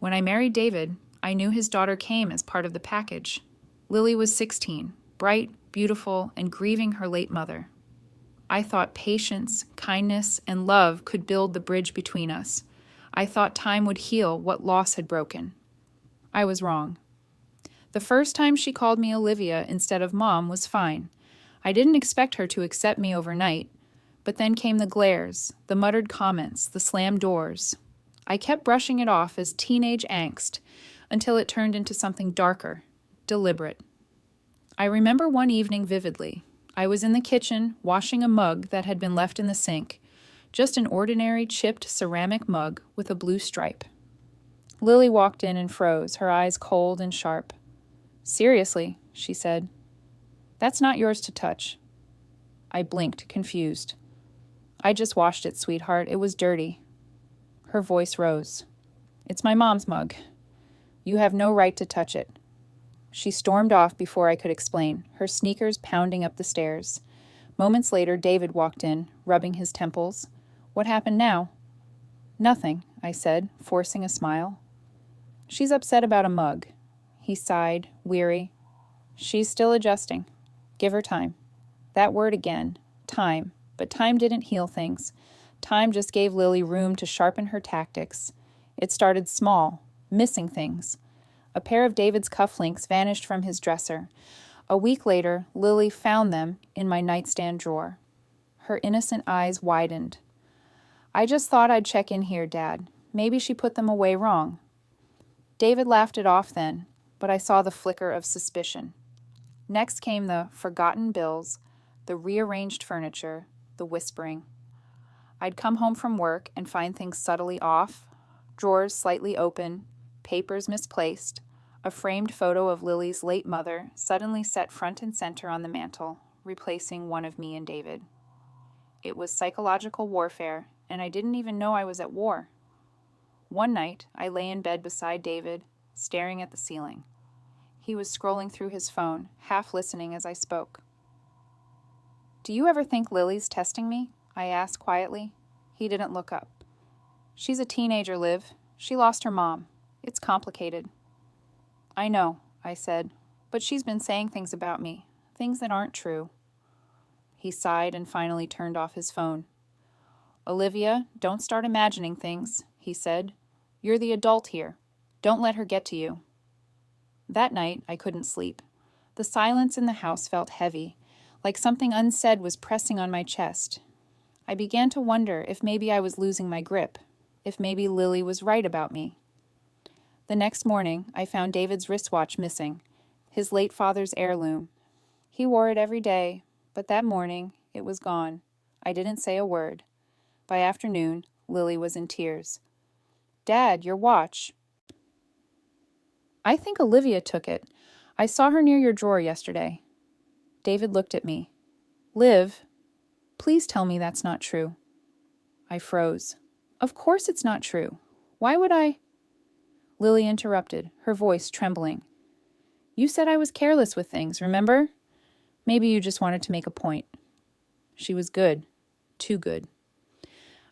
When I married David, I knew his daughter came as part of the package. Lily was 16, bright, beautiful, and grieving her late mother. I thought patience, kindness, and love could build the bridge between us. I thought time would heal what loss had broken. I was wrong. The first time she called me Olivia instead of Mom was fine. I didn't expect her to accept me overnight, but then came the glares, the muttered comments, the slammed doors. I kept brushing it off as teenage angst until it turned into something darker, deliberate. I remember one evening vividly. I was in the kitchen washing a mug that had been left in the sink, just an ordinary chipped ceramic mug with a blue stripe. Lily walked in and froze, her eyes cold and sharp. "Seriously," she said. "That's not yours to touch." I blinked, confused. "I just washed it, sweetheart. It was dirty." Her voice rose. "It's my mom's mug. You have no right to touch it." She stormed off before I could explain, her sneakers pounding up the stairs. Moments later, David walked in, rubbing his temples. "What happened now?" "Nothing," I said, forcing a smile. "She's upset about a mug." He sighed, weary. "She's still adjusting. Give her time." That word again, time. But time didn't heal things. Time just gave Lily room to sharpen her tactics. It started small, missing things. A pair of David's cufflinks vanished from his dresser. A week later, Lily found them in my nightstand drawer. Her innocent eyes widened. "I just thought I'd check in here, Dad. Maybe she put them away wrong." David laughed it off then, but I saw the flicker of suspicion. Next came the forgotten bills, the rearranged furniture, the whispering. I'd come home from work and find things subtly off, drawers slightly open, papers misplaced, a framed photo of Lily's late mother suddenly set front and center on the mantel, replacing one of me and David. It was psychological warfare, and I didn't even know I was at war. One night, I lay in bed beside David, staring at the ceiling. He was scrolling through his phone, half listening as I spoke. "Do you ever think Lily's testing me?" I asked quietly. He didn't look up. "She's a teenager, Liv. She lost her mom. It's complicated." "I know," I said, "but she's been saying things about me, things that aren't true." He sighed and finally turned off his phone. "Olivia, don't start imagining things," he said. "You're the adult here. Don't let her get to you." That night, I couldn't sleep. The silence in the house felt heavy, like something unsaid was pressing on my chest. I began to wonder if maybe I was losing my grip, if maybe Lily was right about me. The next morning, I found David's wristwatch missing, his late father's heirloom. He wore it every day, but that morning, it was gone. I didn't say a word. By afternoon, Lily was in tears. "Dad, your watch." "I think Olivia took it. I saw her near your drawer yesterday." David looked at me. "Liv, please tell me that's not true." I froze. "Of course it's not true. Why would I—" Lily interrupted, her voice trembling. "You said I was careless with things, remember? Maybe you just wanted to make a point." She was good. Too good.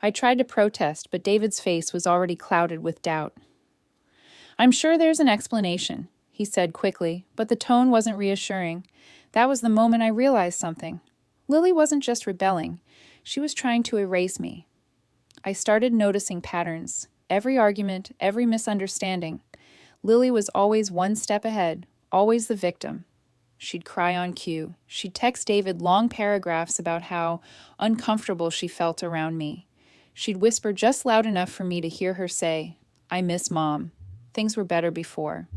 I tried to protest, but David's face was already clouded with doubt. "I'm sure there's an explanation," he said quickly, but the tone wasn't reassuring. That was the moment I realized something. Lily wasn't just rebelling. She was trying to erase me. I started noticing patterns. Every argument, every misunderstanding. Lily was always one step ahead, always the victim. She'd cry on cue. She'd text David long paragraphs about how uncomfortable she felt around me. She'd whisper just loud enough for me to hear her say, "I miss Mom. Things were better before."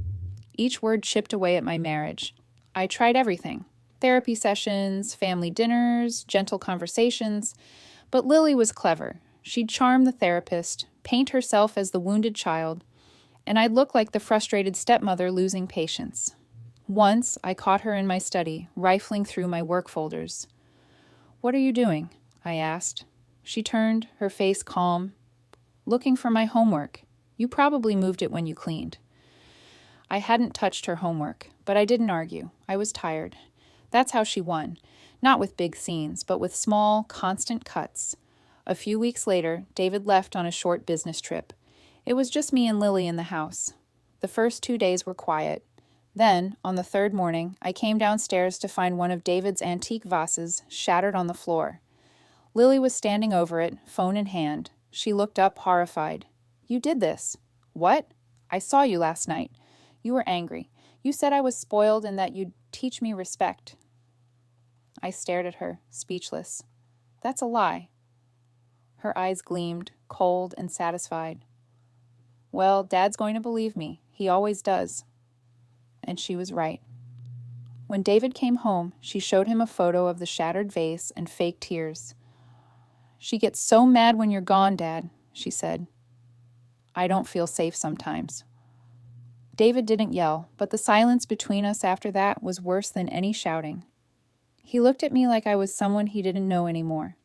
Each word chipped away at my marriage. I tried everything. Therapy sessions, family dinners, gentle conversations. But Lily was clever. She'd charm the therapist, paint herself as the wounded child, and I'd look like the frustrated stepmother losing patience. Once, I caught her in my study, rifling through my work folders. "What are you doing?" I asked. She turned, her face calm. "Looking for my homework. You probably moved it when you cleaned." I hadn't touched her homework, but I didn't argue. I was tired. That's how she won. Not with big scenes, but with small, constant cuts. A few weeks later, David left on a short business trip. It was just me and Lily in the house. The first 2 days were quiet. Then, on the third morning, I came downstairs to find one of David's antique vases shattered on the floor. Lily was standing over it, phone in hand. She looked up, horrified. "You did this." "What?" "I saw you last night. You were angry. You said I was spoiled and that you'd teach me respect." I stared at her, speechless. "That's a lie." Her eyes gleamed, cold and satisfied. "Well, Dad's going to believe me. He always does." And she was right. When David came home, she showed him a photo of the shattered vase and fake tears. "She gets so mad when you're gone, Dad," she said. "I don't feel safe sometimes." David didn't yell, but the silence between us after that was worse than any shouting. He looked at me like I was someone he didn't know anymore.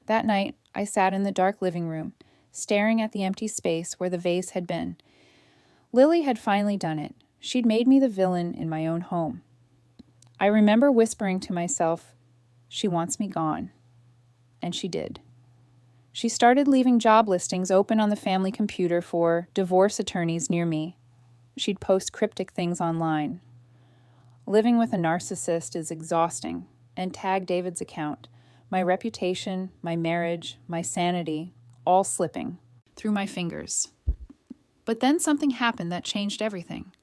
That night, I sat in the dark living room, staring at the empty space where the vase had been. Lily had finally done it. She'd made me the villain in my own home. I remember whispering to myself, "She wants me gone." And she did. She started leaving job listings open on the family computer for divorce attorneys near me. She'd post cryptic things online. Living with a narcissist is exhausting, and tag David's account. My reputation, my marriage, my sanity, all slipping through my fingers. But then something happened that changed everything.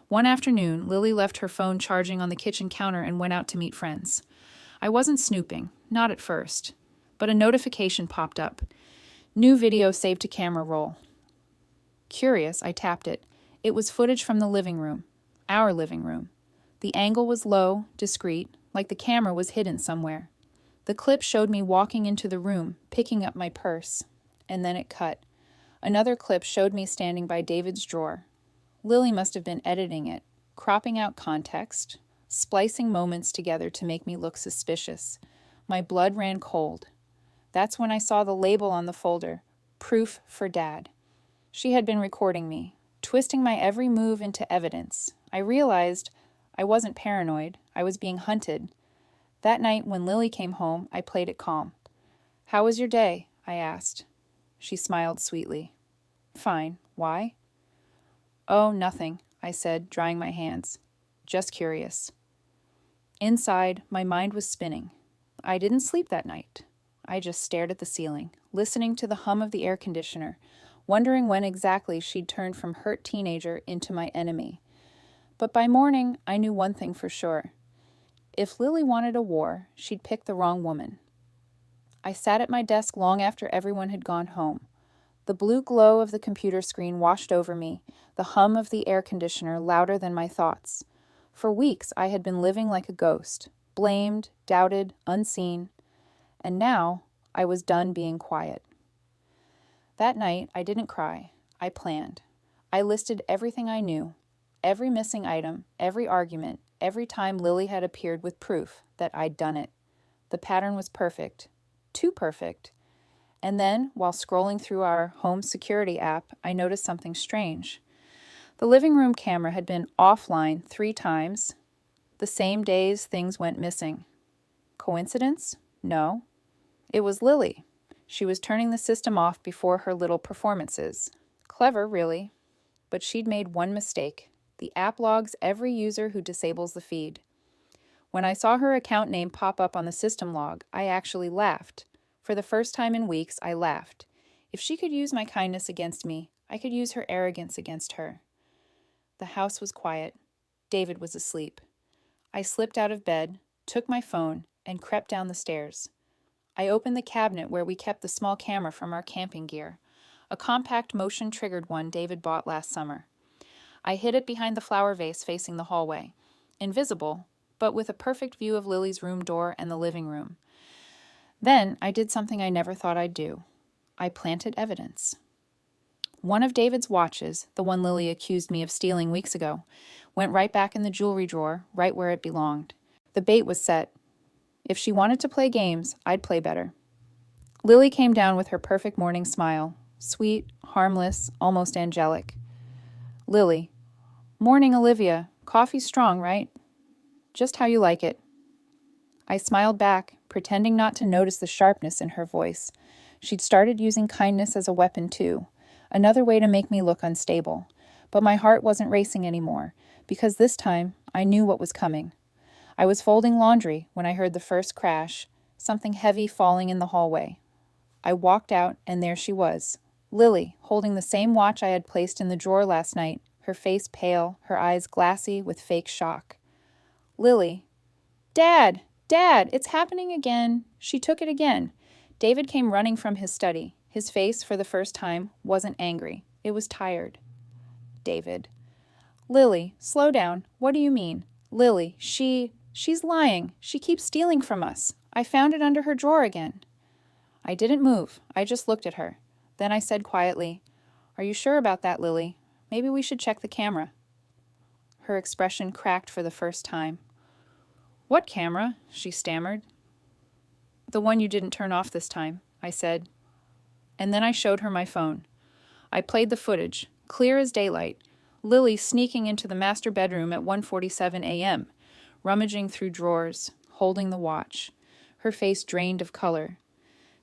One afternoon, Lily left her phone charging on the kitchen counter and went out to meet friends. I wasn't snooping, not at first, but a notification popped up. New video saved to camera roll. Curious, I tapped it. It was footage from the living room, our living room. The angle was low, discreet, like the camera was hidden somewhere. The clip showed me walking into the room, picking up my purse, and then it cut. Another clip showed me standing by David's drawer. Lily must have been editing it, cropping out context, splicing moments together to make me look suspicious. My blood ran cold. That's when I saw the label on the folder, "Proof for Dad." She had been recording me, twisting my every move into evidence. I realized I wasn't paranoid. I was being hunted. That night when Lily came home, I played it calm. "How was your day?" I asked. She smiled sweetly. "Fine. Why?" "Oh, nothing," I said, drying my hands. "Just curious." Inside, my mind was spinning. I didn't sleep that night. I just stared at the ceiling, listening to the hum of the air conditioner, wondering when exactly she'd turned from hurt teenager into my enemy. But by morning, I knew one thing for sure. If Lily wanted a war, she'd pick the wrong woman. I sat at my desk long after everyone had gone home. The blue glow of the computer screen washed over me, the hum of the air conditioner louder than my thoughts. For weeks, I had been living like a ghost, blamed, doubted, unseen, and now I was done being quiet. That night, I didn't cry. I planned. I listed everything I knew, every missing item, every argument, every time Lily had appeared with proof that I'd done it. The pattern was perfect. Too perfect. And then, while scrolling through our home security app, I noticed something strange. The living room camera had been offline 3 times, the same days things went missing. Coincidence? No. It was Lily. She was turning the system off before her little performances. Clever, really. But she'd made one mistake. The app logs every user who disables the feed. When I saw her account name pop up on the system log, I actually laughed. For the first time in weeks, I laughed. If she could use my kindness against me, I could use her arrogance against her. The house was quiet. David was asleep. I slipped out of bed, took my phone, and crept down the stairs. I opened the cabinet where we kept the small camera from our camping gear, a compact motion-triggered one David bought last summer. I hid it behind the flower vase facing the hallway, invisible, but with a perfect view of Lily's room door and the living room. Then I did something I never thought I'd do. I planted evidence. One of David's watches, the one Lily accused me of stealing weeks ago, went right back in the jewelry drawer, right where it belonged. The bait was set. If she wanted to play games, I'd play better. Lily came down with her perfect morning smile, sweet, harmless, almost angelic. Lily. "Morning, Olivia. Coffee's strong, right?" "Just how you like it." I smiled back, pretending not to notice the sharpness in her voice. She'd started using kindness as a weapon, too. Another way to make me look unstable. But my heart wasn't racing anymore, because this time I knew what was coming. I was folding laundry when I heard the first crash, something heavy falling in the hallway. I walked out, and there she was, Lily, holding the same watch I had placed in the drawer last night, her face pale, her eyes glassy with fake shock. Lily. Dad! Dad! It's happening again! She took it again. David came running from his study. His face, for the first time, wasn't angry. It was tired. David. Lily, slow down. What do you mean? Lily, she's lying. She keeps stealing from us. I found it under her drawer again. I didn't move. I just looked at her. Then I said quietly, Are you sure about that, Lily? Maybe we should check the camera. Her expression cracked for the first time. What camera? She stammered. The one you didn't turn off this time, I said. And then I showed her my phone. I played the footage, clear as daylight, Lily sneaking into the master bedroom at 1:47 a.m., rummaging through drawers, holding the watch, her face drained of color.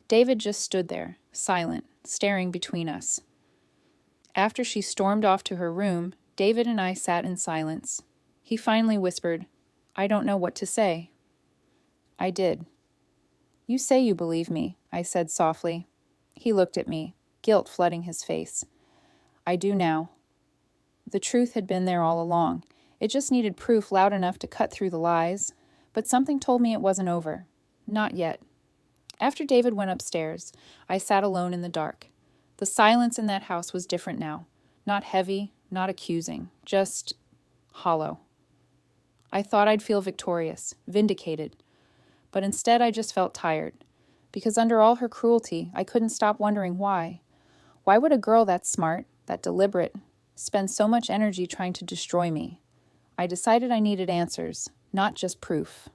David just stood there, silent, staring between us. After she stormed off to her room, David and I sat in silence. He finally whispered, I don't know what to say. I did. You say you believe me, I said softly. He looked at me, guilt flooding his face. I do now. The truth had been there all along. It just needed proof loud enough to cut through the lies. But something told me it wasn't over. Not yet. After David went upstairs, I sat alone in the dark. The silence in that house was different now. Not heavy, not accusing, just hollow. I thought I'd feel victorious, vindicated. But instead I just felt tired. Because under all her cruelty, I couldn't stop wondering why. Why would a girl that smart, that deliberate, spend so much energy trying to destroy me? I decided I needed answers, not just proof.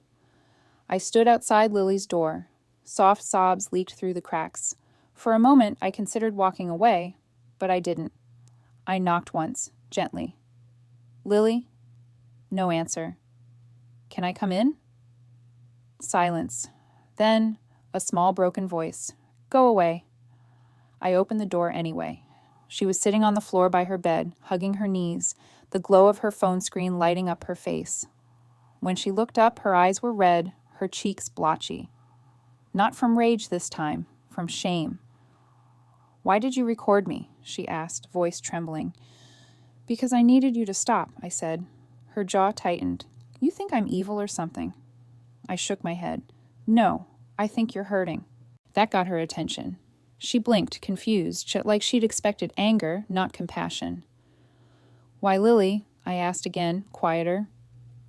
I stood outside Lily's door. Soft sobs leaked through the cracks. For a moment, I considered walking away, but I didn't. I knocked once, gently. Lily? No answer. Can I come in? Silence. Then, a small broken voice. Go away. I opened the door anyway. She was sitting on the floor by her bed, hugging her knees, the glow of her phone screen lighting up her face. When she looked up, her eyes were red, her cheeks blotchy. Not from rage this time, from shame. Why did you record me? She asked, voice trembling. Because I needed you to stop, I said. Her jaw tightened. You think I'm evil or something? I shook my head. No, I think you're hurting. That got her attention. She blinked, confused, like she'd expected anger, not compassion. Why, Lily, I asked again, quieter.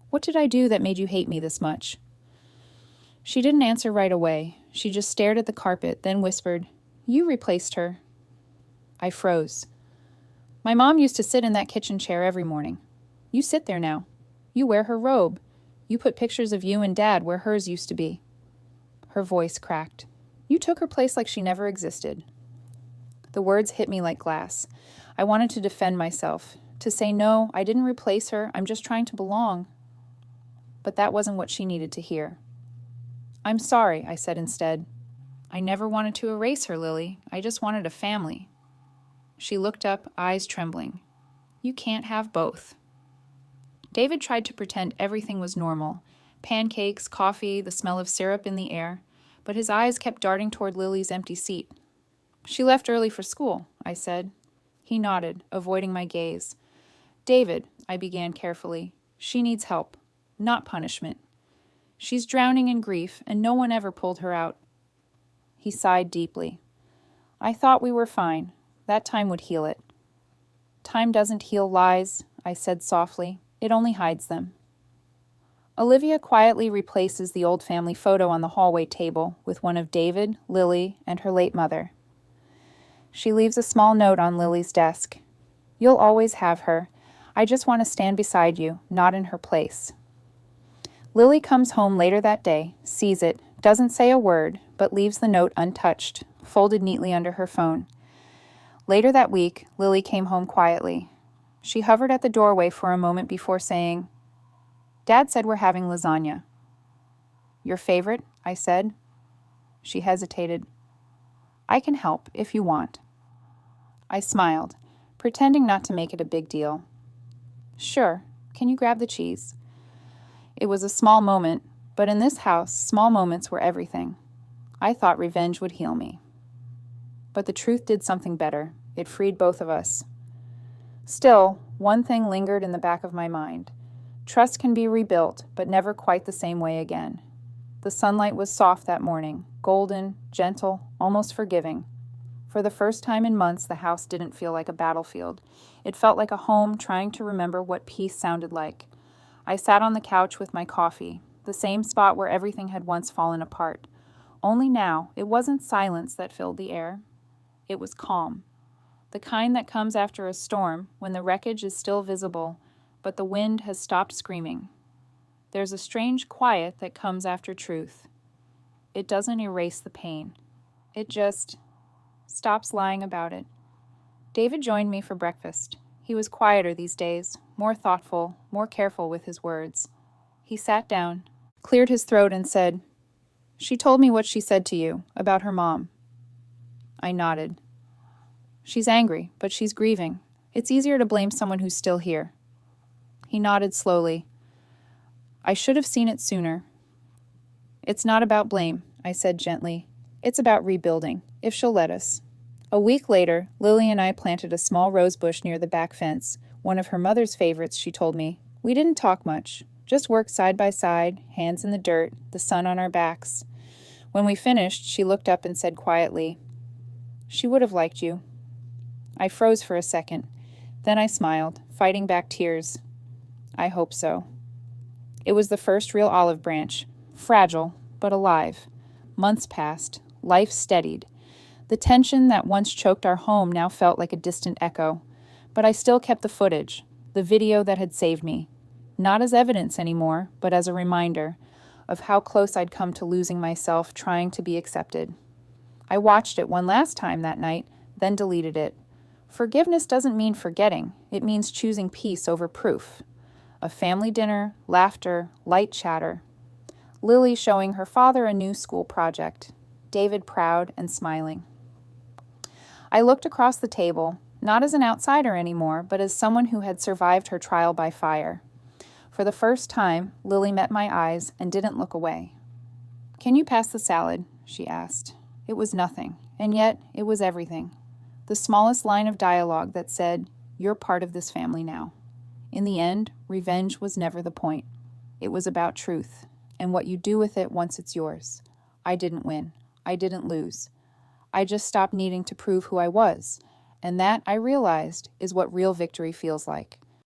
What did I do that made you hate me this much? She didn't answer right away. She just stared at the carpet, then whispered, You replaced her. I froze. My mom used to sit in that kitchen chair every morning. You sit there now. You wear her robe. You put pictures of you and Dad where hers used to be. Her voice cracked. You took her place like she never existed. The words hit me like glass. I wanted to defend myself, to say no, I didn't replace her, I'm just trying to belong. But that wasn't what she needed to hear. I'm sorry, I said instead. I never wanted to erase her, Lily. I just wanted a family. She looked up, eyes trembling. You can't have both. David tried to pretend everything was normal. Pancakes, coffee, the smell of syrup in the air. But his eyes kept darting toward Lily's empty seat. She left early for school, I said. He nodded, avoiding my gaze. David, I began carefully, she needs help, not punishment. She's drowning in grief, and no one ever pulled her out. He sighed deeply. I thought we were fine. That time would heal it. Time doesn't heal lies, I said softly. It only hides them. Olivia quietly replaces the old family photo on the hallway table with one of David, Lily, and her late mother. She leaves a small note on Lily's desk. You'll always have her. I just want to stand beside you, not in her place. Lily comes home later that day, sees it, doesn't say a word, but leaves the note untouched, folded neatly under her phone. Later that week, Lily came home quietly. She hovered at the doorway for a moment before saying, Dad said we're having lasagna. Your favorite? I said. She hesitated. I can help if you want. I smiled, pretending not to make it a big deal. Sure, can you grab the cheese? It was a small moment, but in this house, small moments were everything. I thought revenge would heal me. But the truth did something better. It freed both of us. Still, one thing lingered in the back of my mind. Trust can be rebuilt, but never quite the same way again. The sunlight was soft that morning, golden, gentle, almost forgiving. For the first time in months, the house didn't feel like a battlefield. It felt like a home trying to remember what peace sounded like. I sat on the couch with my coffee, the same spot where everything had once fallen apart. Only now, it wasn't silence that filled the air. It was calm. The kind that comes after a storm, when the wreckage is still visible, but the wind has stopped screaming. There's a strange quiet that comes after truth. It doesn't erase the pain. It just stops lying about it. David joined me for breakfast. He was quieter these days, more thoughtful, more careful with his words. He sat down, cleared his throat, and said, "She told me what she said to you, about her mom." I nodded. "She's angry, but she's grieving. It's easier to blame someone who's still here." He nodded slowly. "I should have seen it sooner." "It's not about blame," I said gently. "It's about rebuilding, if she'll let us." A week later, Lily and I planted a small rose bush near the back fence, one of her mother's favorites, she told me. We didn't talk much, just worked side by side, hands in the dirt, the sun on our backs. When we finished, she looked up and said quietly, "She would have liked you." I froze for a second. Then I smiled, fighting back tears. I hope so. It was the first real olive branch, fragile, but alive. Months passed. Life steadied. The tension that once choked our home now felt like a distant echo. But I still kept the footage, the video that had saved me. Not as evidence anymore, but as a reminder of how close I'd come to losing myself trying to be accepted. I watched it one last time that night, then deleted it. Forgiveness doesn't mean forgetting. It means choosing peace over proof. A family dinner, laughter, light chatter. Lily showing her father a new school project. David proud and smiling. I looked across the table, not as an outsider anymore, but as someone who had survived her trial by fire. For the first time, Lily met my eyes and didn't look away. "Can you pass the salad?" she asked. It was nothing, and yet it was everything. The smallest line of dialogue that said, "You're part of this family now." In the end, revenge was never the point. It was about truth, and what you do with it once it's yours. I didn't win. I didn't lose. I just stopped needing to prove who I was, and that, I realized, is what real victory feels like.